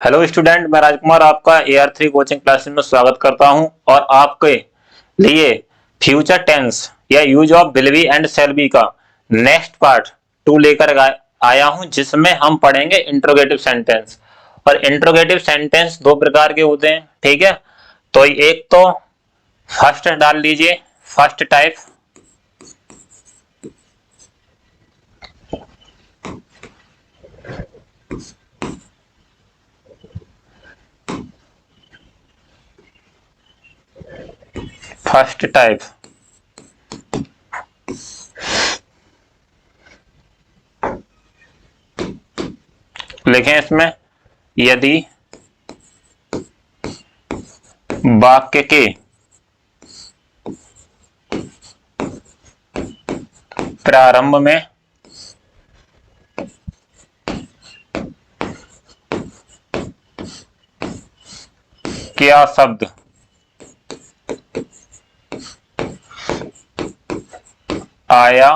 Hello student, मैं राजकुमार आपका AR3 coaching classes में स्वागत करता हूं और आपके लिए फ्यूचर टेंस या use of will be and shall be का नेक्स्ट पार्ट 2 लेकर आया हूं, जिसमें हम पढ़ेंगे इंट्रोगेटिव सेंटेंस। और इंट्रोगेटिव सेंटेंस दो प्रकार के होते हैं, ठीक है। तो एक तो फर्स्ट डाल लीजिए, फर्स्ट टाइप। फर्स्ट टाइप लिखें इसमें, यदि वाक्य के प्रारंभ में क्या शब्द आया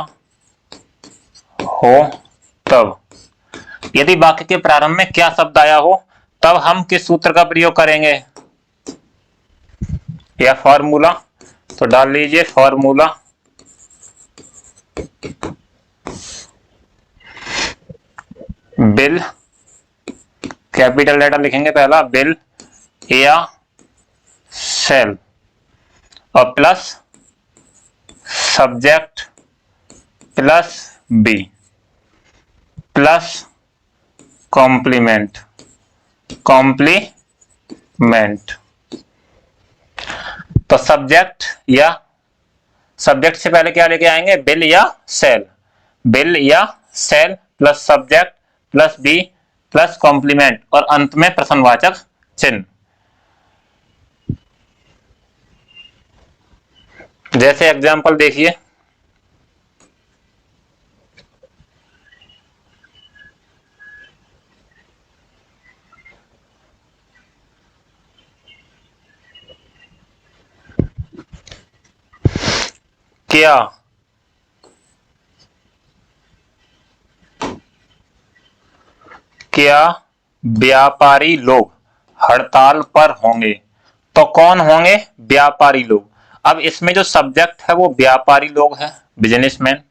हो तब, यदि वाक्य के प्रारंभ में क्या शब्द आया हो तब हम किस सूत्र का प्रयोग करेंगे या फॉर्मूला। तो डाल लीजिए फॉर्मूला, बिल, कैपिटल लेटर लिखेंगे पहला, बिल या सेल, और plus subject plus be plus complement, complement. तो सब्जेक्ट से पहले क्या लेके आएंगे, बिल या सेल, बिल या shall plus subject plus be plus complement और अंत में प्रश्नवाचक चिन्ह। जैसे एग्जांपल देखिए, क्या व्यापारी लोग हड़ताल पर होंगे। तो कौन होंगे, व्यापारी लोग। अब इसमें जो सब्जेक्ट है वो व्यापारी लोग हैं, बिजनेसमैन।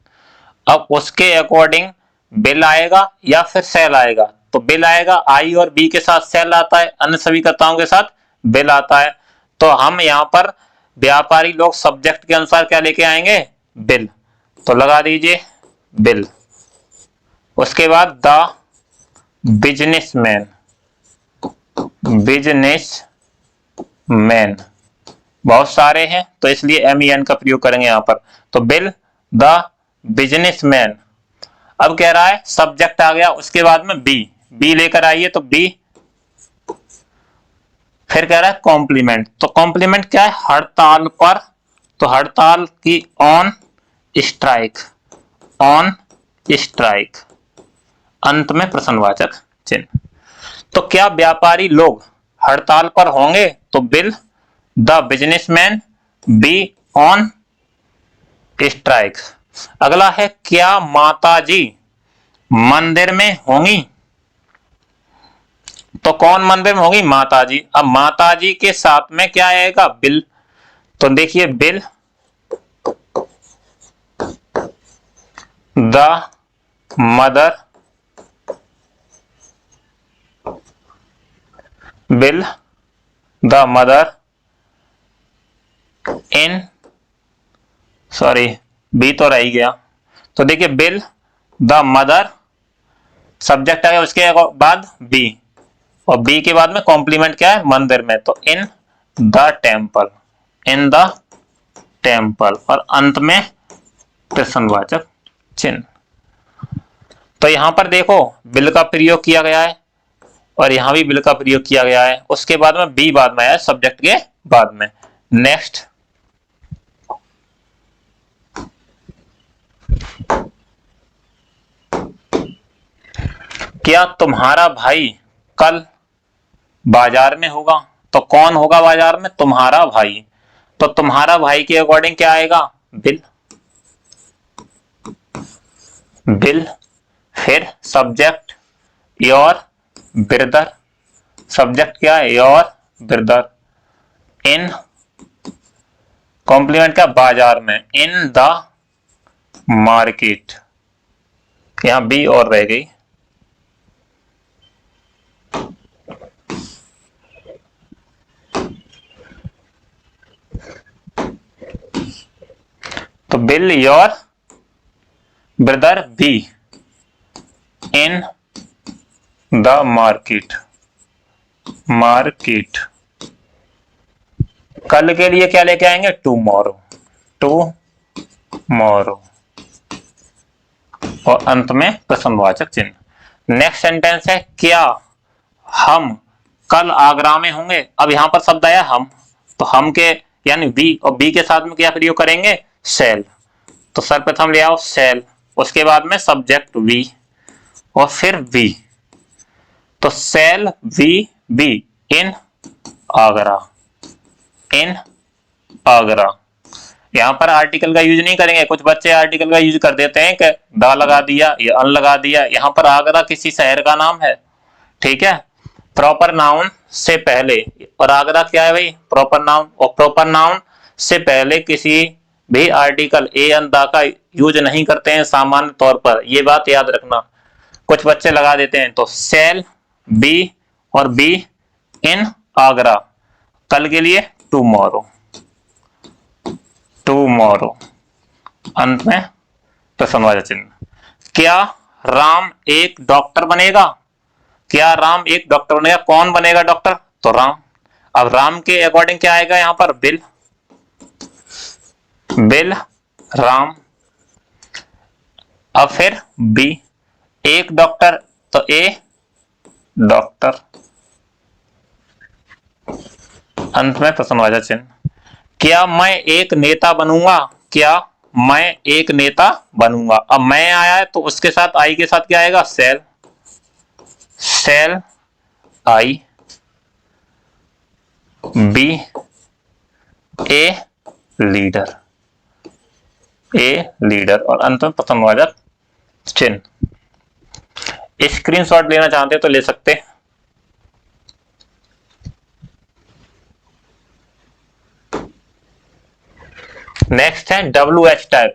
अब उसके अकॉर्डिंग बिल आएगा या फिर सेल आएगा। तो बिल आएगा, आई और बी के साथ सेल आता है, अन्य सभी कर्ताओं के साथ बिल आता है। तो हम यहाँ पर व्यापारी लोग सब्जेक्ट के अनुसार क्या लेके आएंगे, बिल। तो लगा दीजिए बिल। उसके बाद द बिजनेसमैन, बिजनेसमैन बहुत सारे हैं तो इसलिए MEN का प्रयोग करेंगे यहां पर। तो बिल द बिजनेसमैन। अब कह रहा है सब्जेक्ट आ गया, उसके बाद में बी लेकर आइए, तो बी। फिर कह रहा है कॉम्प्लीमेंट। तो कॉम्प्लीमेंट क्या है, हड़ताल पर। तो हड़ताल की ऑन स्ट्राइक, ऑन स्ट्राइक, अंत में प्रश्नवाचक चिन्ह। तो क्या व्यापारी लोग हड़ताल पर होंगे, तो bill the businessman be on strike. अगला है, क्या माताजी मंदिर में होंगी। तो कौन मंदिर में होगी, माताजी। अब माताजी के साथ में क्या आएगा, बिल। तो देखिए will the mother, will the mother in, sorry be तो रह ही गया। तो देखिए बिल द मदर, सब्जेक्ट आ गया, उसके बाद बी, और बी के बाद में कॉम्प्लीमेंट क्या है, मंदिर में। तो in the temple, in the temple, और अंत में प्रश्नवाचक चिन्ह। तो यहां पर देखो बिल का प्रयोग किया गया है और यहां भी बिल का प्रयोग किया गया है। उसके बाद में बी बाद में आया, सब्जेक्ट के बाद में। नेक्स्ट, क्या तुम्हारा भाई कल बाजार में होगा। तो कौन होगा बाजार में, तुम्हारा भाई। तो तुम्हारा भाई के अकॉर्डिंग क्या आएगा, बिल, बिल। फिर सब्जेक्ट योर ब्रदर, सब्जेक्ट क्या है, योर ब्रदर, इन कॉम्प्लीमेंट का बाजार में, इन द मार्केट, यहां बी और रह गई, तो bill your brother be in the market, market. कल के लिए क्या लेके आएंगे, टुमारो, टुमारो, और अंत में प्रश्नवाचक चिन्ह। नेक्स्ट सेंटेंस है, क्या हम कल आगरा में होंगे। अब यहां पर शब्द आया हम, तो हम के यानी बी, और बी के साथ में क्या प्रयोग करेंगे, सेल। तो सर्वप्रथम ले आओ सेल, उसके बाद में सब्जेक्ट वी और फिर वी, तो shall we be in Agra, in Agra. यहां पर आर्टिकल का यूज नहीं करेंगे, कुछ बच्चे आर्टिकल का यूज कर देते हैं कि द लगा दिया या अन लगा दिया। यहां पर आगरा किसी शहर का नाम है, ठीक है, प्रॉपर नाउन से पहले, और आगरा क्या है भाई, प्रॉपर नाउन, और प्रॉपर नाउन से पहले किसी भी आर्टिकल ए एन द का यूज नहीं करते हैं सामान्य तौर पर, ये बात याद रखना। कुछ बच्चे लगा देते हैं, तो सेल बी और बी इन आगरा, कल के लिए टुमारो, टुमारो, अंत में प्रश्नवाचक चिन्ह। क्या राम एक डॉक्टर बनेगा, क्या राम एक डॉक्टर बनेगा, कौन बनेगा डॉक्टर, तो राम। अब राम के अकॉर्डिंग क्या आएगा यहां पर, बिल, बिल राम। अब फिर बी, एक डॉक्टर, तो ए डॉक्टर, अंत में प्रश्नवाचक चिन्ह। क्या मैं एक नेता बनूंगा, क्या मैं एक नेता बनूंगा। अब मैं आया है तो उसके साथ आई के साथ क्या आएगा, shall, shall I, be a leader, a leader, और अंत में प्रश्नवाचक चिन्ह। स्क्रीनशॉट लेना चाहते तो ले सकते। नेक्स्ट है WH टाइप,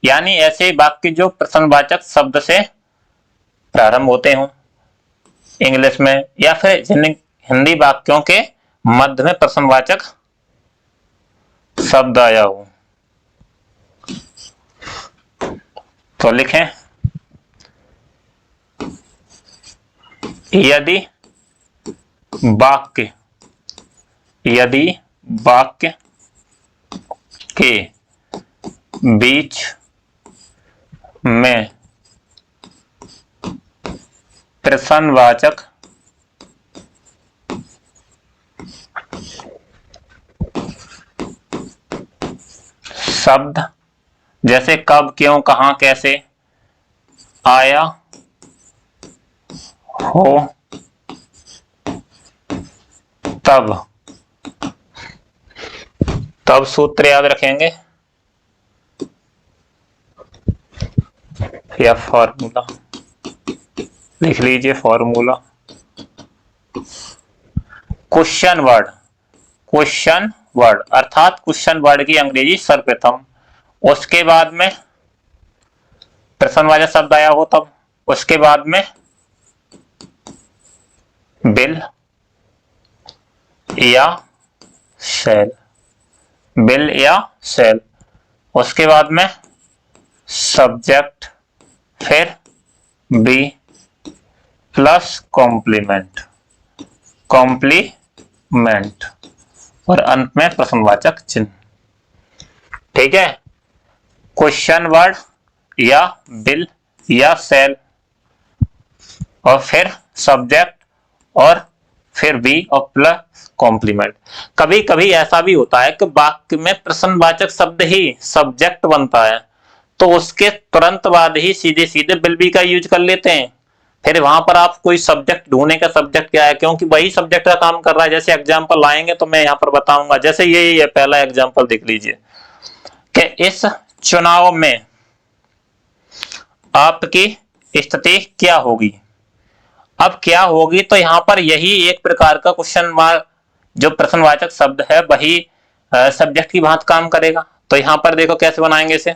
यानी ऐसे वाक्य जो प्रश्नवाचक शब्द से प्रारंभ होते हों इंग्लिश में, या फिर हिंदी वाक्यों के मध्य में प्रश्नवाचक शब्द आया हो। तो लिखें, यदि वाक्य, यदि वाक्य के बीच में प्रश्नवाचक शब्द जैसे कब, क्यों, कहां, कैसे, आया हो, तब, तब सूत्र याद रखेंगे या फॉर्मूला लिख लीजिए, formula. Question word, question word अर्थात क्वेश्चन वर्ड की अंग्रेजी सर्वप्रथम, उसके बाद में प्रश्नवाचक शब्द आया हो तब, उसके बाद में बिल या सेल, बिल या सेल, उसके बाद में सब्जेक्ट, फिर बी प्लस कॉम्प्लीमेंट, कॉम्प्लीमेंट, और अंत में प्रश्नवाचक चिन्ह। ठीक है, क्वेश्चन वर्ड या बिल या सेल, और फिर सब्जेक्ट, और फिर बी और प्लस कॉम्प्लीमेंट। कभी कभी ऐसा भी होता है कि वाक्य में प्रश्नवाचक शब्द ही सब्जेक्ट बनता है, तो उसके तुरंत बाद ही सीधे सीधे बिल बी का यूज कर लेते हैं। फिर वहां पर आप कोई सब्जेक्ट ढूंढने का, सब्जेक्ट क्या है, क्योंकि वही सब्जेक्ट का काम कर रहा है। जैसे एग्जांपल लाएंगे तो मैं यहां पर बताऊंगा, जैसे ये पहला एग्जांपल देख लीजिए कि इस चुनाव में आपकी स्थिति क्या होगी। अब क्या होगी, तो यहां पर यही एक प्रकार का क्वेश्चन मार्क जो प्रश्नवाचक शब्द है वही सब्जेक्ट की भांति काम करेगा। तो यहां पर देखो कैसे बनाएंगे इसे,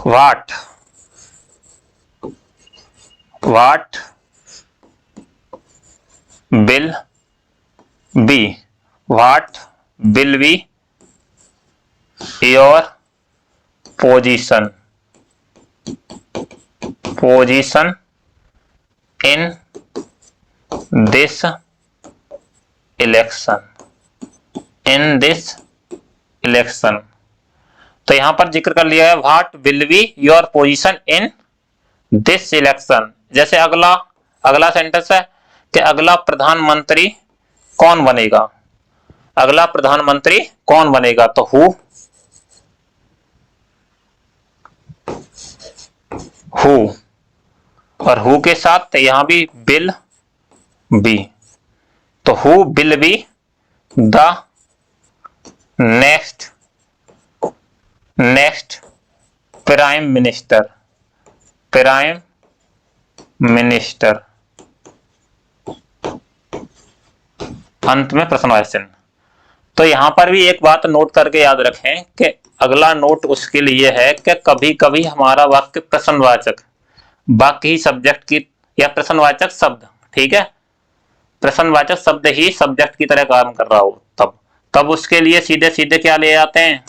what what will be, what will be your position in this election. तो यहां पर जिक्र कर लिया है what will be your position in this election. जैसे अगला अगला सेंटेंस है कि अगला प्रधानमंत्री कौन बनेगा, अगला प्रधानमंत्री कौन बनेगा, तो हु और हु के साथ यहां भी विल बी, तो who will be the next prime minister. अंत में प्रश्नवाचक चिन्ह। तो यहां पर भी एक बात नोट करके याद रखें कि अगला नोट उसके लिए है कि कभी कभी हमारा वाक्य प्रश्नवाचक वाक्य ही सब्जेक्ट की या प्रश्नवाचक शब्द, ठीक है, प्रश्नवाचक शब्द ही सब्जेक्ट की तरह काम कर रहा हो, तब उसके लिए सीधे सीधे क्या ले आते हैं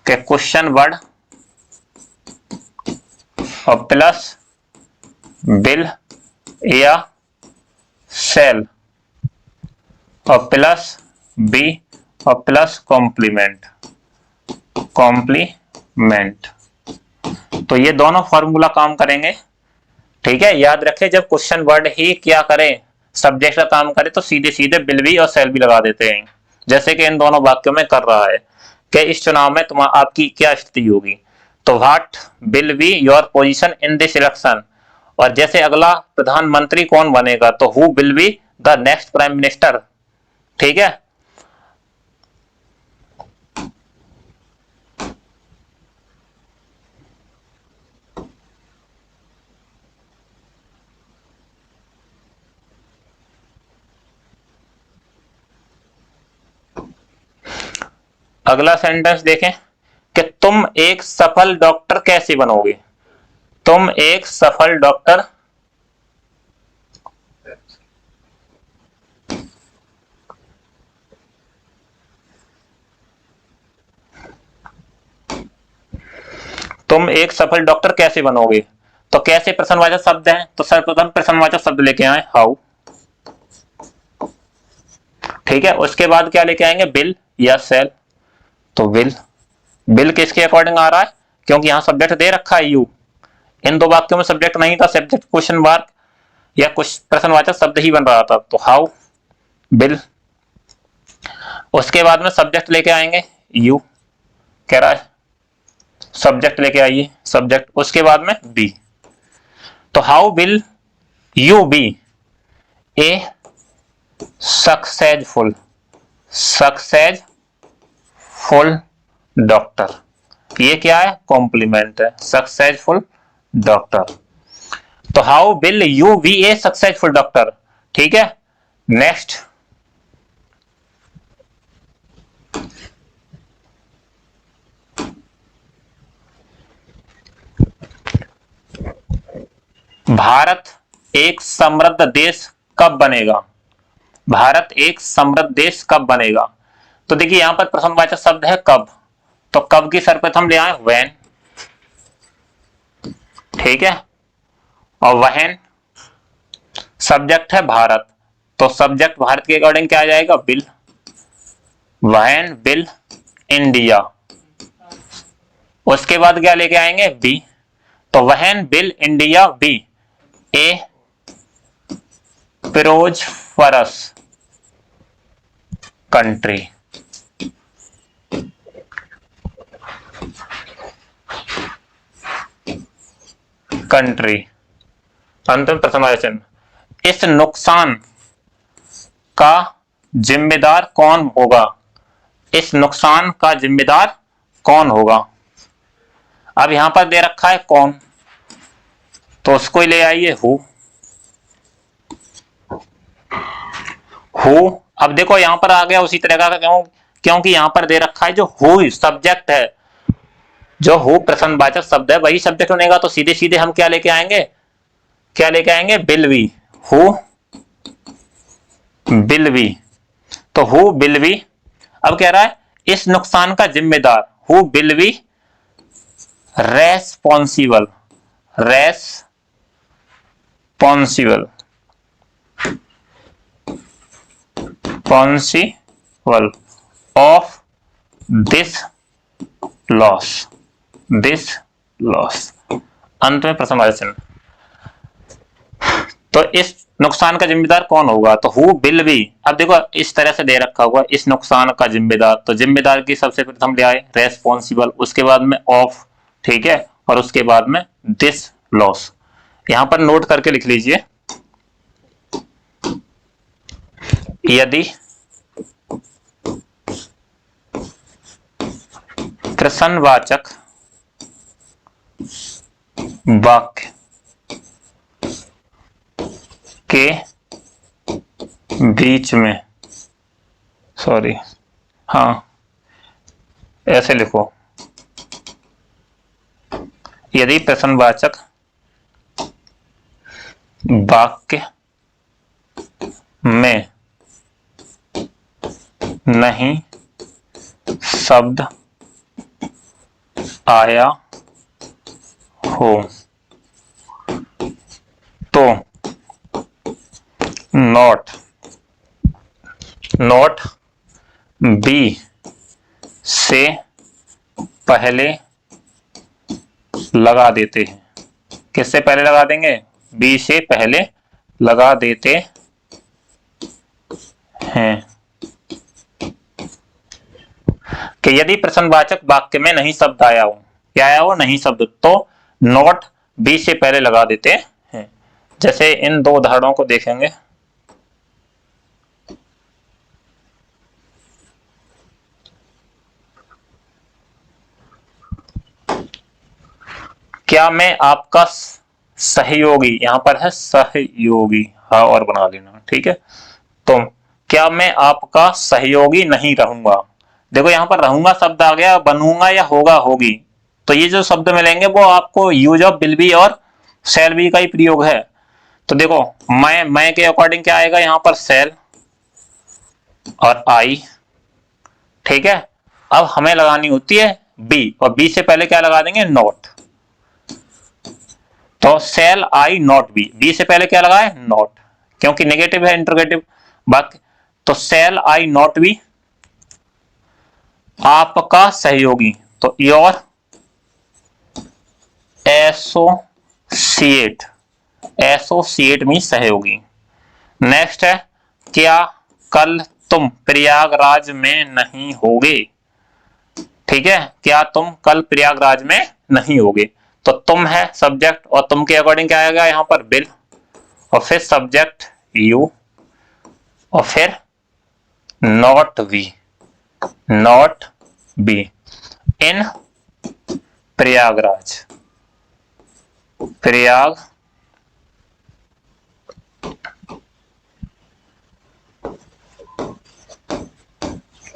कि क्वेश्चन वर्ड और प्लस विल या शेल और प्लस बी और प्लस कॉम्प्लीमेंट। तो ये दोनों फॉर्मूला काम करेंगे, ठीक है। याद रखें जब क्वेश्चन वर्ड ही क्या करे, सब्जेक्ट का काम करे, तो सीधे सीधे विल बी और शेल बी लगा देते हैं, जैसे कि इन दोनों वाक्यों में कर रहा है कि इस चुनाव में आपकी क्या स्थिति होगी। तो what will be your position in this election, और जैसे अगला प्रधानमंत्री कौन बनेगा, तो who will be the next prime minister, ठीक है। अगला सेंटेंस देखें कि तुम एक सफल डॉक्टर कैसे बनोगे, तुम एक सफल डॉक्टर कैसे बनोगे। तो कैसे प्रश्नवाचक शब्द है, तो सर्वप्रथम प्रश्नवाचक शब्द लेके आए हाउ, ठीक है। उसके बाद क्या लेके आएंगे विल या शेल, तो विल किसके अकॉर्डिंग आ रहा है, क्योंकि यहां सब्जेक्ट दे रखा है यू, इन दो वाक्यों में सब्जेक्ट नहीं था, सब्जेक्ट क्वेश्चन मार्क या कुछ प्रश्नवाचक शब्द ही बन रहा था, तो हाउ विल। उसके बाद में सब्जेक्ट लेके आएंगे यू, कह रहा है सब्जेक्ट लेके आइए सब्जेक्ट, उसके बाद में बी, तो how will you be a successful doctor. ये क्या है, कॉम्प्लीमेंट है, सक्सेसफुल डॉक्टर। तो how will you be a successful doctor, ठीक है। नेक्स्ट, भारत एक समृद्ध देश कब बनेगा, भारत एक समृद्ध देश कब बनेगा। तो देखिए यहां पर प्रश्नवाचक शब्द है कब, तो कब की सर्वप्रथम ले आए व्हेन, ठीक है, और व्हेन सब्जेक्ट है भारत, तो सब्जेक्ट भारत के अकॉर्डिंग क्या आ जाएगा विल, व्हेन विल इंडिया। उसके बाद क्या लेके आएंगे बी, तो when will India be a prosperous country, अंतिम प्रश्नवाचक, इस नुकसान का जिम्मेदार कौन होगा, इस नुकसान का जिम्मेदार कौन होगा। अब यहां पर दे रखा है कौन, तो उसको ही ले आइए हु। अब देखो यहां पर आ गया उसी तरह का, क्यों? क्योंकि यहां पर दे रखा है जो हु सब्जेक्ट है, जो हु प्रश्नवाचक शब्द है वही सब्जेक्ट बनेगा, तो सीधे सीधे हम क्या लेके आएंगे, will be, who will be. तो हु विल बी, अब कह रहा है इस नुकसान का जिम्मेदार, who will be responsible, responsible of this loss, अंत में प्रश्नवाचक चिन्ह। तो इस नुकसान का जिम्मेदार कौन होगा, तो हु विल बी। अब देखो इस तरह से दे रखा हुआ इस नुकसान का जिम्मेदार, तो जिम्मेदार की सबसे प्रथम ले आए रेस्पॉन्सिबल, उसके बाद में ऑफ, ठीक है, और उसके बाद में दिस लॉस। यहां पर नोट करके लिख लीजिए, यदि प्रश्नवाचक वाक्य के बीच में, सॉरी, हाँ ऐसे लिखो, यदि प्रश्नवाचक वाक्य में नहीं शब्द आया हो तो नॉट बी से पहले लगा देते हैं। किससे पहले लगा देंगे, बी से पहले लगा देते हैं कि यदि प्रश्नवाचक वाक्य में नहीं शब्द आया हो, क्या आया हो, नहीं शब्द, तो नॉट बी से पहले लगा देते हैं। जैसे इन दो उदाहरणों को देखेंगे, क्या मैं आपका सहयोगी, यहां पर है सहयोगी, हाँ और बना लेना, ठीक है। तो क्या मैं आपका सहयोगी नहीं रहूंगा, देखो यहां पर रहूंगा शब्द आ गया, बनूंगा या होगा होगी, तो ये जो शब्द मिलेंगे वो आपको यूज ऑफ विल बी और शैल बी का ही प्रयोग है। तो देखो मैं के अकॉर्डिंग क्या आएगा, यहां पर शैल और आई, ठीक है। अब हमें लगानी होती है बी, और बी से पहले क्या लगा देंगे, नॉट। तो शैल आई नॉट बी, बी से पहले क्या लगाए, नॉट, क्योंकि नेगेटिव है इंटरोगेटिव वाक्य। तो शैल आई नॉट बी आपका सहयोगी, तो योर एसोसिएट में सहयोगी। नेक्स्ट है क्या कल तुम प्रयागराज में नहीं होगे, ठीक है, क्या तुम कल प्रयागराज में नहीं होगे। तो तुम है सब्जेक्ट, और तुम के अकॉर्डिंग क्या आएगा यहां पर विल, और फिर सब्जेक्ट यू, और फिर not be in Prayagraj,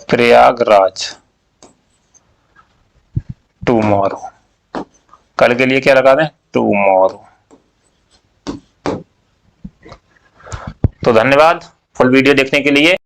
Prayagraj tomorrow, कल के लिए क्या लगा दें, टुमारो। तो धन्यवाद फुल वीडियो देखने के लिए।